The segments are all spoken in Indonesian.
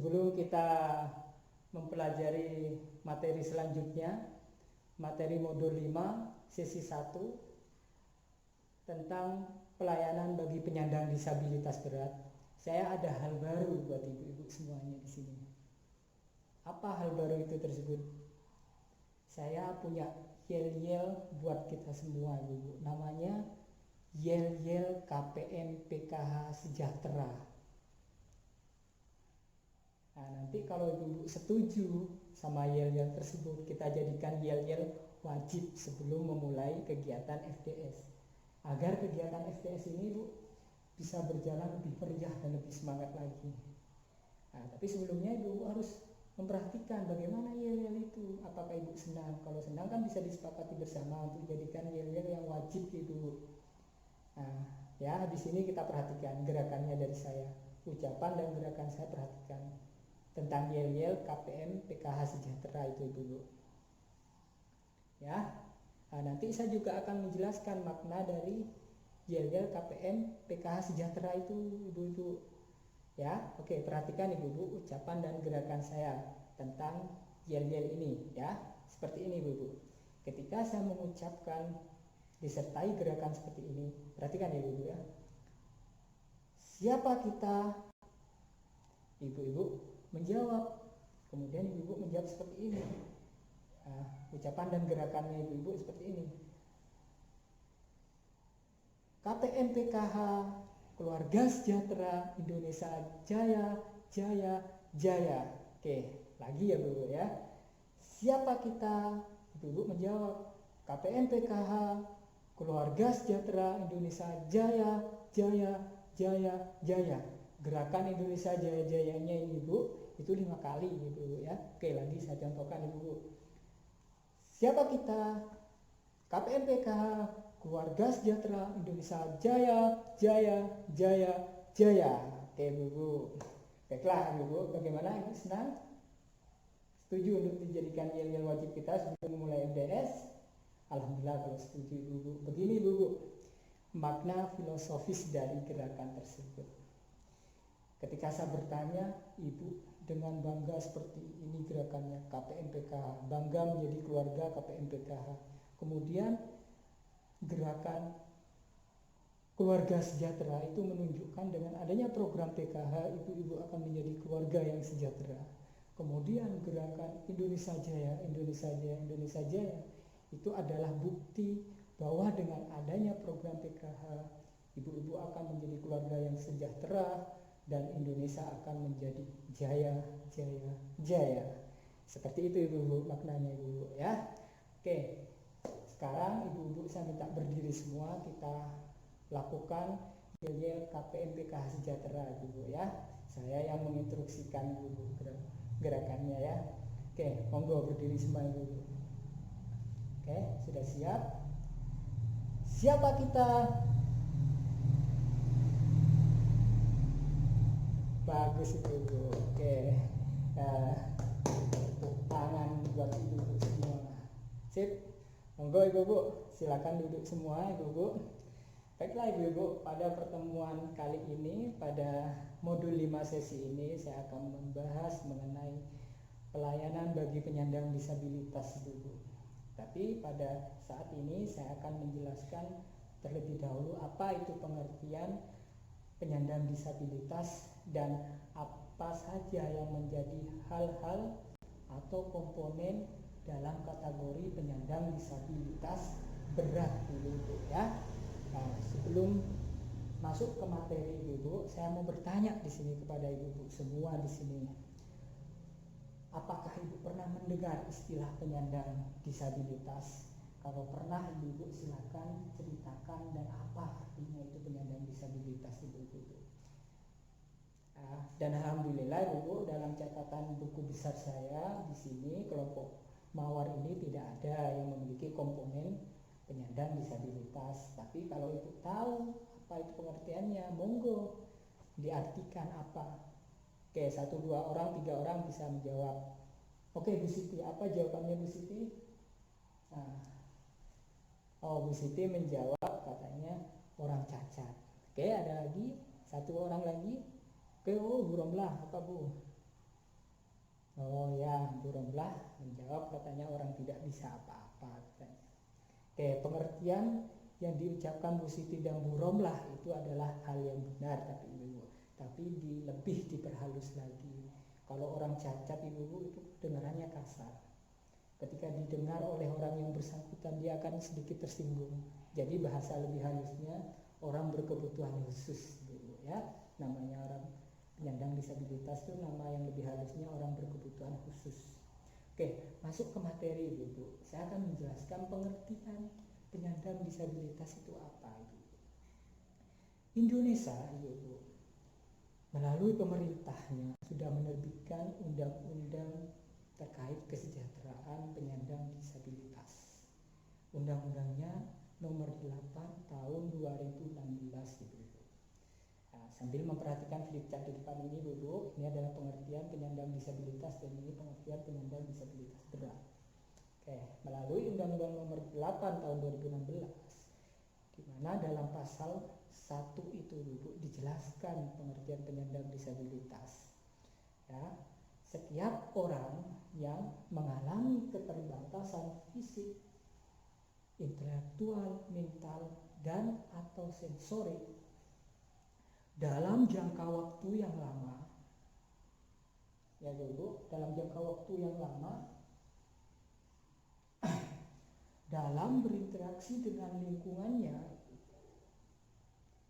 Sebelum kita mempelajari materi selanjutnya, materi modul 5 sesi 1 tentang pelayanan bagi penyandang disabilitas berat, saya ada hal baru buat ibu-ibu semuanya di sini. Apa hal baru itu tersebut? Saya punya yel-yel buat kita semua, ibu. Namanya yel-yel KPM PKH Sejahtera. Nah, nanti kalau ibu setuju sama yel-yel tersebut, kita jadikan yel-yel wajib sebelum memulai kegiatan FDS. Agar kegiatan FDS ini ibu bisa berjalan lebih meriah dan lebih semangat lagi. Nah, tapi sebelumnya ibu harus memperhatikan bagaimana yel-yel itu. Apakah ibu senang? Kalau senang kan bisa disepakati bersama untuk jadikan yel-yel yang wajib ibu. Nah, ya di sini kita perhatikan gerakannya dari saya. Ucapan dan gerakan saya perhatikan tentang yel-yel KPM PKH Sejahtera itu dulu. Ya. Nah, nanti saya juga akan menjelaskan makna dari yel-yel KPM PKH Sejahtera itu, ibu-ibu. Ya, oke, perhatikan ibu-ibu ucapan dan gerakan saya tentang yel-yel ini, ya. Seperti ini, ibu-ibu. Ketika saya mengucapkan disertai gerakan seperti ini, perhatikan ya, ibu-ibu ya. Siapa kita? Ibu-ibu menjawab. Kemudian ibu-ibu menjawab seperti ini. Nah, ucapan dan gerakannya ibu-ibu seperti ini. KPM PKH Keluarga Sejahtera Indonesia Jaya Jaya Jaya. Oke, lagi ya ibu ya. Siapa kita? Ibu menjawab. KPM PKH Keluarga Sejahtera Indonesia Jaya Jaya Jaya Jaya. Gerakan Indonesia Jaya Jayanya ini ibu itu 5 kali ibu ya. Oke, lagi saya contohkan ibu. Siapa kita? KPM PKH Keluarga Sejahtera Indonesia Jaya Jaya Jaya Jaya. Oke ibu. Baiklah ibu, bagaimana ibu senang? Setuju untuk dijadikan yel-yel wajib kita sebelum memulai FDS? Alhamdulillah kalau setuju ibu. Begini ibu, makna filosofis dari gerakan tersebut. Ketika saya bertanya, ibu dengan bangga seperti ini gerakannya KPM PKH, bangga menjadi keluarga KPM PKH. Kemudian gerakan keluarga sejahtera itu menunjukkan dengan adanya program PKH, ibu-ibu akan menjadi keluarga yang sejahtera. Kemudian gerakan Indonesia Jaya, Indonesia Jaya, Indonesia Jaya itu adalah bukti bahwa dengan adanya program PKH, ibu-ibu akan menjadi keluarga yang sejahtera dan Indonesia akan menjadi jaya, jaya, jaya. Seperti itu ibu-ibu maknanya ibu-ibu ya. Oke, sekarang ibu-ibu saya minta berdiri semua, kita lakukan yel-yel KPM PKH Sejahtera ibu-ibu ya. Saya yang menginstruksikan ibu-ibu gerakannya ya. Oke, monggo berdiri semua ibu-ibu. Oke, sudah siap? Siapa kita? Bagus itu ibu. Oke, tangan buat ibu-ibu semua. Sip, monggo ibu-ibu silakan duduk semua ibu-ibu. Baiklah ibu-ibu, pada pertemuan kali ini pada modul 5 sesi ini saya akan membahas mengenai pelayanan bagi penyandang disabilitas ibu-ibu. Tapi pada saat ini saya akan menjelaskan terlebih dahulu apa itu pengertian penyandang disabilitas dan apa saja yang menjadi hal-hal atau komponen dalam kategori penyandang disabilitas berat ibu-ibu ya. Nah, sebelum masuk ke materi ibu-ibu, saya mau bertanya di sini kepada ibu-ibu semua di sini. Apakah ibu pernah mendengar istilah penyandang disabilitas? Kalau pernah ibu-ibu silakan ceritakan dan apa artinya itu penyandang disabilitas ibu-ibu. Dan alhamdulillah ibu-ibu dalam catatan buku besar saya di sini kelompok Mawar ini tidak ada yang memiliki komponen penyandang disabilitas. Tapi kalau ibu tahu apa itu pengertiannya, monggo diartikan apa. Oke, 1, 2 orang, 3 orang bisa menjawab. Oke Bu Siti, apa jawabannya Bu Siti? Nah, Bu Siti menjawab katanya orang cacat. Oke, ada lagi 1 orang lagi. Oke, Bu Romlah, apa Bu? adalah menjawab katanya orang tidak bisa apa-apa katanya. Oke, pengertian yang diucapkan Bu Siti dan Bu Romlah itu adalah hal yang benar, tapi lebih diperhalus lagi. Kalau orang cacat ibu-ibu itu kedengarannya kasar. Ketika didengar oleh orang yang bersangkutan dia akan sedikit tersinggung. Jadi bahasa lebih halusnya orang berkebutuhan khusus, ibu-ibu ya. Namanya orang penyandang disabilitas itu nama yang lebih halusnya orang berkebutuhan khusus. Oke, masuk ke materi ibu-ibu. Saya akan menjelaskan pengertian penyandang disabilitas itu apa ibu-ibu. Indonesia ibu-ibu melalui pemerintahnya sudah menerbitkan undang-undang terkait kesejahteraan penyandang disabilitas. Undang-undangnya nomor 8 tahun 2016 ibu-ibu. Nah, sambil memperhatikan flip chart di depan ini ibu-ibu, ini adalah pengertian penyandang disabilitas dan ini pengertian penyandang disabilitas berat. Oke, melalui Undang-Undang nomor 8 tahun 2016, di mana dalam pasal 1 itu ibu dijelaskan pengertian penyandang disabilitas. Ya, setiap orang yang mengalami keterbatasan fisik, intelektual, mental, dan atau sensorik dalam jangka waktu yang lama, ya ibu, dalam jangka waktu yang lama dalam berinteraksi dengan lingkungannya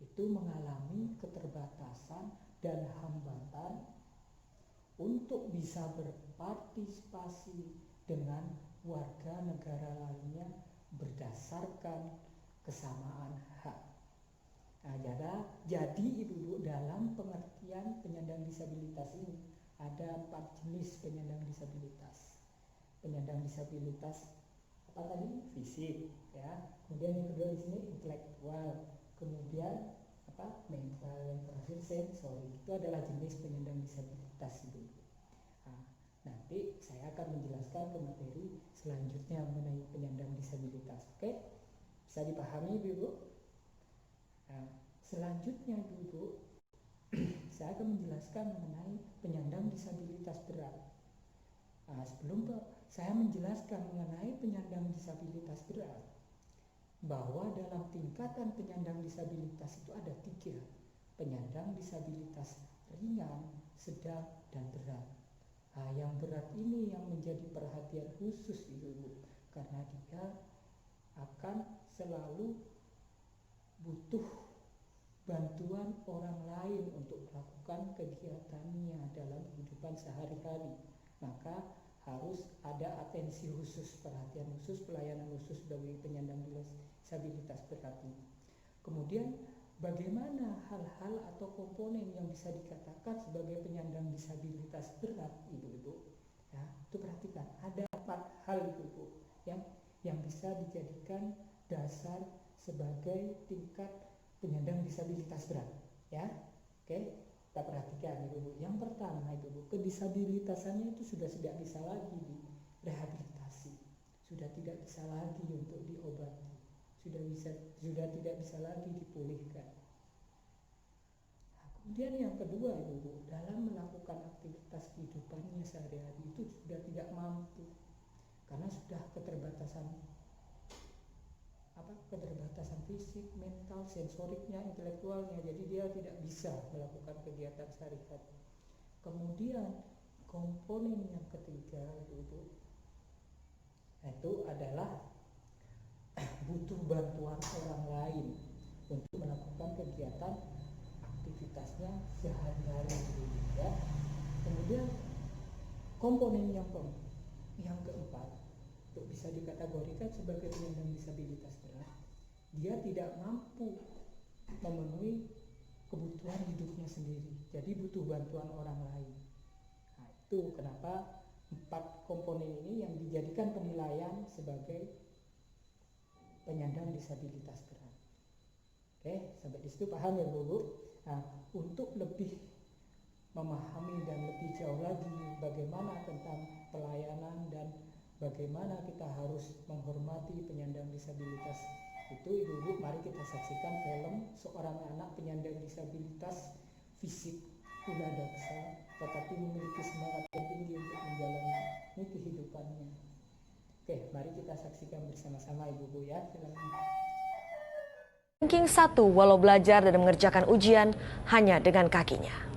itu mengalami keterbatasan dan hambatan untuk bisa berpartisipasi dengan warga negara lainnya berdasarkan kesamaan hak. Nah, jadi ibu-ibu dalam pengertian penyandang disabilitas ini ada 4 jenis penyandang disabilitas. Penyandang disabilitas apa tadi? Fisik, ya. Kemudian yang kedua di sini intelektual, kemudian apa? Mental, yang terakhir sensorik. Itu adalah jenis penyandang disabilitas itu. Nah, nanti saya akan menjelaskan ke materi selanjutnya mengenai penyandang disabilitas. Oke? Bisa dipahami ibu-ibu? Nah, selanjutnya ibu-ibu, saya akan menjelaskan mengenai penyandang disabilitas berat. Nah, sebelum saya menjelaskan mengenai penyandang disabilitas berat, bahwa dalam tingkatan penyandang disabilitas itu ada 3, penyandang disabilitas ringan, sedang, dan berat. Nah, yang berat ini yang menjadi perhatian khusus ibu-ibu, karena dia akan selalu butuh bantuan orang lain untuk melakukan kegiatannya dalam kehidupan sehari-hari. Maka harus ada atensi khusus, perhatian khusus, pelayanan khusus bagi penyandang disabilitas berat ini. Kemudian bagaimana hal-hal atau komponen yang bisa dikatakan sebagai penyandang disabilitas berat ibu-ibu? Ya, itu perhatikan, ada 4 hal ibu-ibu yang bisa dijadikan dasar sebagai tingkat penyandang disabilitas berat, ya. Oke, kita perhatikan ibu-ibu. Yang pertama ibu-ibu, kedisabilitasannya itu sudah tidak bisa lagi direhabilitasi, sudah tidak bisa lagi untuk diobati, sudah tidak bisa lagi dipulihkan. Nah, kemudian yang kedua ibu-ibu, dalam melakukan aktivitas kehidupannya sehari-hari itu sudah tidak mampu karena sudah keterbatasan fisik, mental, sensoriknya, intelektualnya, jadi dia tidak bisa melakukan kegiatan sehari-hari. Kemudian komponen yang ketiga itu adalah butuh bantuan orang lain untuk melakukan kegiatan aktivitasnya sehari-hari, ya. Kemudian komponen yang keempat untuk bisa dikategorikan sebagai penyandang disabilitas berat, dia tidak mampu memenuhi kebutuhan hidupnya sendiri, jadi butuh bantuan orang lain. Nah, itu kenapa 4 komponen ini yang dijadikan penilaian sebagai penyandang disabilitas berat. Oke, sampai di situ paham ya Bu? Nah, untuk lebih memahami dan lebih jauh lagi bagaimana tentang pelayanan dan bagaimana kita harus menghormati penyandang disabilitas itu ibu-ibu, mari kita saksikan film seorang anak penyandang disabilitas fisik tunadaksa tetapi memiliki semangat yang tinggi untuk menjalani kehidupan mari kita saksikan bersama-sama Ibu-ibu ya filmnya. Ranking 1 walau belajar dan mengerjakan ujian hanya dengan kakinya.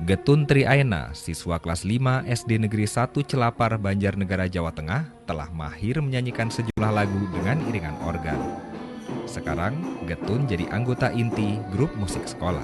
Getun Triaena, siswa kelas 5 SD Negeri 1 Celapar, Banjarnegara, Jawa Tengah, telah mahir menyanyikan sejumlah lagu dengan iringan organ. Sekarang, Getun jadi anggota inti grup musik sekolah.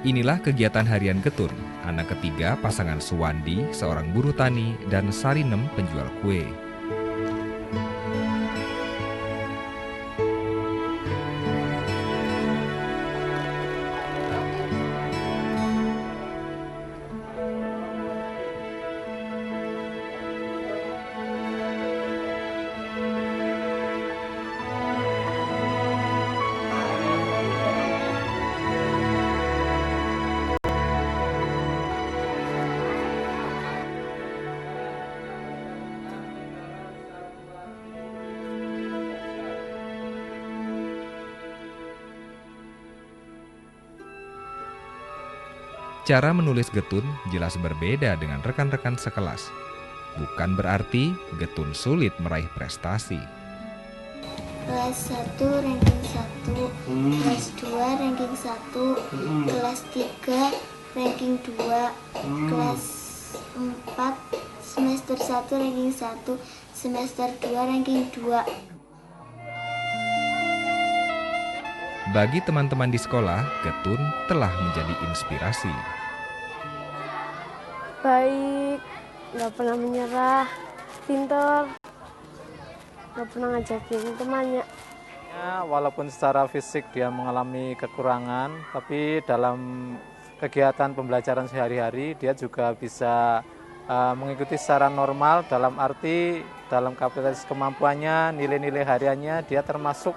Inilah kegiatan harian Getun, anak ketiga pasangan Suwandi, seorang buruh tani, dan Sarinem, penjual kue. Cara menulis Getun jelas berbeda dengan rekan-rekan sekelas. Bukan berarti Getun sulit meraih prestasi. Kelas 1 ranking 1, kelas 2 ranking 1, kelas 3 ranking 2, kelas 4 semester 1 ranking 1, semester 2 ranking 2. Bagi teman-teman di sekolah, Getun telah menjadi inspirasi. Baik, nggak pernah menyerah, pintar, nggak pernah ngajakin temannya. Walaupun secara fisik dia mengalami kekurangan, tapi dalam kegiatan pembelajaran sehari-hari dia juga bisa mengikuti secara normal, dalam arti dalam kapasitas kemampuannya, nilai-nilai hariannya dia termasuk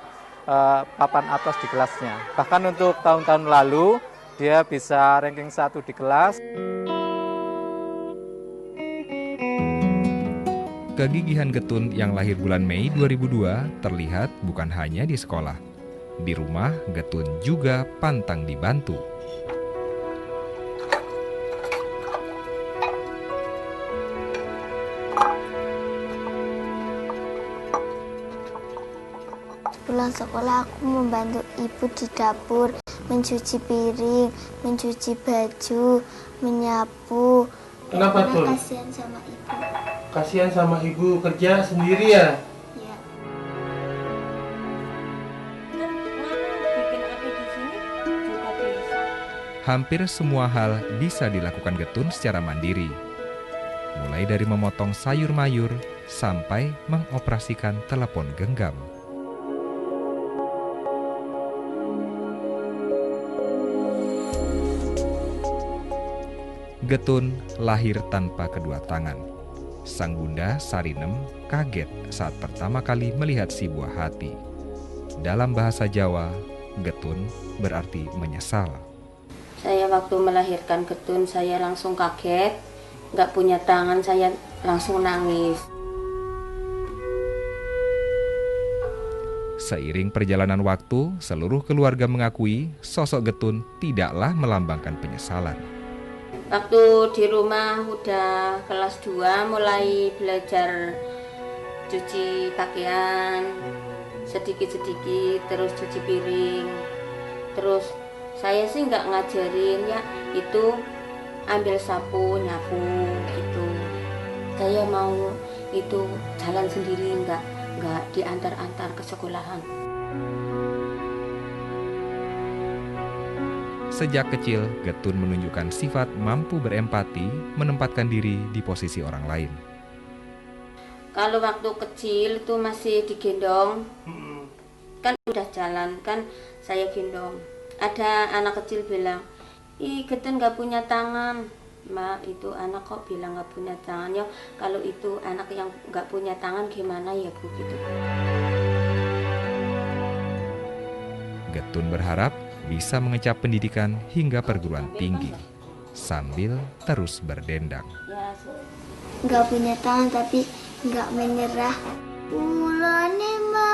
papan atas di kelasnya. Bahkan untuk tahun-tahun lalu dia bisa ranking 1 di kelas. Kegigihan Getun yang lahir bulan Mei 2002 terlihat bukan hanya di sekolah. Di rumah, Getun juga pantang dibantu. Pulang sekolah aku membantu ibu di dapur, mencuci piring, mencuci baju, menyapu. Kenapa tuh? Kasihan sama ibu. Kasihan sama ibu, kerja sendiri ya? Ya. Hampir semua hal bisa dilakukan Getun secara mandiri. Mulai dari memotong sayur mayur sampai mengoperasikan telepon genggam. Getun lahir tanpa kedua tangan. Sang bunda Sarinem kaget saat pertama kali melihat si buah hati. Dalam bahasa Jawa, Getun berarti menyesal. Saya waktu melahirkan Getun, saya langsung kaget. Nggak punya tangan, saya langsung nangis. Seiring perjalanan waktu, seluruh keluarga mengakui sosok Getun tidaklah melambangkan penyesalan. Waktu di rumah udah kelas 2 mulai belajar cuci pakaian sedikit-sedikit, terus cuci piring. Terus saya sih nggak ngajarin ya, itu ambil sapu, nyapu gitu. Saya mau itu jalan sendiri, nggak diantar-antar ke sekolahan. Sejak kecil, Getun menunjukkan sifat mampu berempati, menempatkan diri di posisi orang lain. Kalau waktu kecil itu masih digendong, kan udah jalan kan saya gendong. Ada anak kecil bilang, ih Getun nggak punya tangan. Mak, itu anak kok bilang nggak punya tangan ya? Kalau itu anak yang nggak punya tangan gimana ya Bu gitu. Getun berharap bisa mengecap pendidikan hingga perguruan tinggi sambil terus berdendang. Ya, Nggak punya tangan tapi nggak menyerah. Ulane ma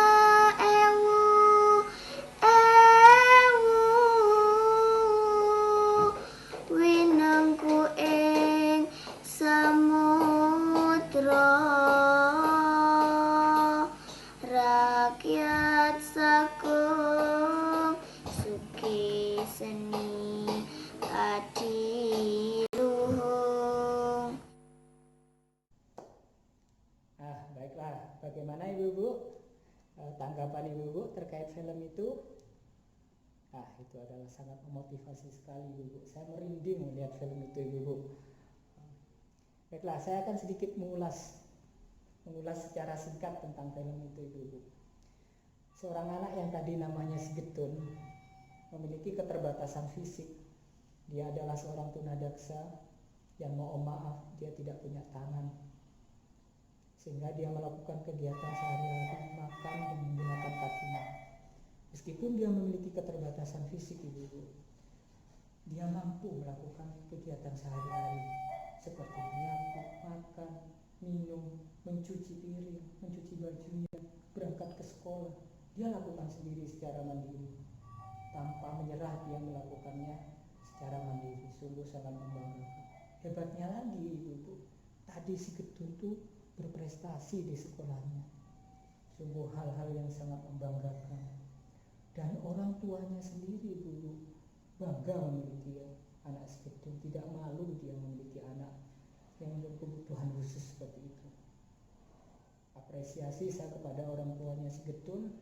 ewu winangku ing samudra rakyat sakung suki seni adiluhung. Baiklah, bagaimana Ibu-ibu tanggapan Ibu-ibu terkait film itu? Itu adalah sangat memotivasi sekali Ibu-ibu. Saya merinding melihat film itu Ibu-ibu. Baiklah, saya akan sedikit mengulas secara singkat tentang film itu Ibu-ibu. Seorang anak yang tadi namanya si Getun memiliki keterbatasan fisik. Dia adalah seorang tunadaksa yang mohon maaf dia tidak punya tangan, sehingga dia melakukan kegiatan sehari-hari makan dan menggunakan kakinya. Meskipun dia memiliki keterbatasan fisik Ibu-ibu, dia mampu melakukan kegiatan sehari-hari seperti menyapu, makan, minum, mencuci piring, mencuci bajunya, berangkat ke sekolah. Dia lakukan sendiri secara mandiri. Tanpa menyerah dia melakukannya secara mandiri. Sungguh sangat membanggakan. Hebatnya lagi Ibu-ibu, tadi si Getun tuh berprestasi di sekolahnya. Sungguh hal-hal yang sangat membanggakan. Dan orang tuanya sendiri Ibu-ibu bangga memiliki anak si Getun, tidak malu dia memiliki anak yang berkebutuhan khusus seperti itu. Apresiasi saya kepada orang tuanya si Getun,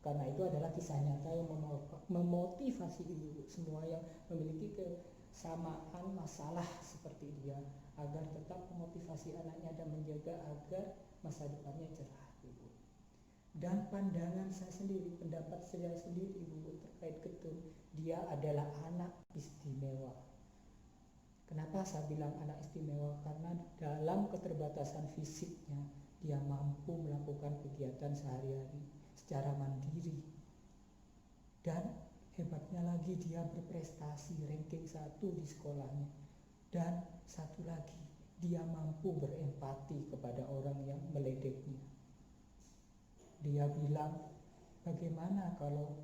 karena itu adalah kisah nyata yang memotivasi Ibu-ibu semua yang memiliki kesamaan masalah seperti dia, agar tetap memotivasi anaknya dan menjaga agar masa depannya cerah Ibu. Dan pandangan saya sendiri, pendapat saya sendiri Ibu terkait Getun, dia adalah anak istimewa. Kenapa saya bilang anak istimewa? Karena dalam keterbatasan fisiknya dia mampu melakukan kegiatan sehari-hari secara mandiri. Dan hebatnya lagi dia berprestasi ranking 1 di sekolahnya. Dan satu lagi, dia mampu berempati kepada orang yang meledeknya. Dia bilang, bagaimana kalau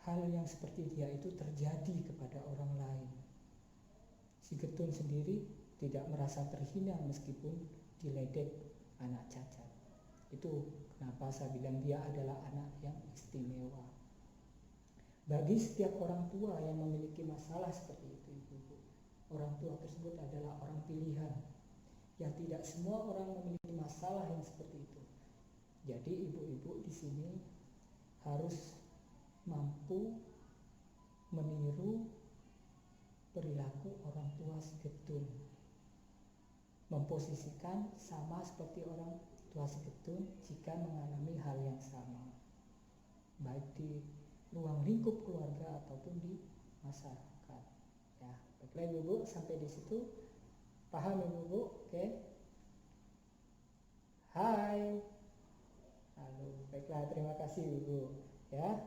hal yang seperti dia itu terjadi kepada orang lain? Si Getun sendiri tidak merasa terhina meskipun diledek anak cacat. Itu kenapa saya bilang dia adalah anak yang istimewa. Bagi setiap orang tua yang memiliki masalah seperti itu, Ibu, orang tua tersebut adalah orang pilihan. Yang tidak semua orang memiliki masalah yang seperti itu. Jadi ibu-ibu di sini harus mampu meniru perilaku orang tua si Getun, memposisikan sama seperti orang tua si Getun jika mengalami hal yang sama, baik di ruang lingkup keluarga ataupun di masyarakat. Ya, baiklah ibu-ibu, sampai di situ paham ibu-ibu? Oke. Hai. Halo, baiklah, terima kasih ibu. Ya.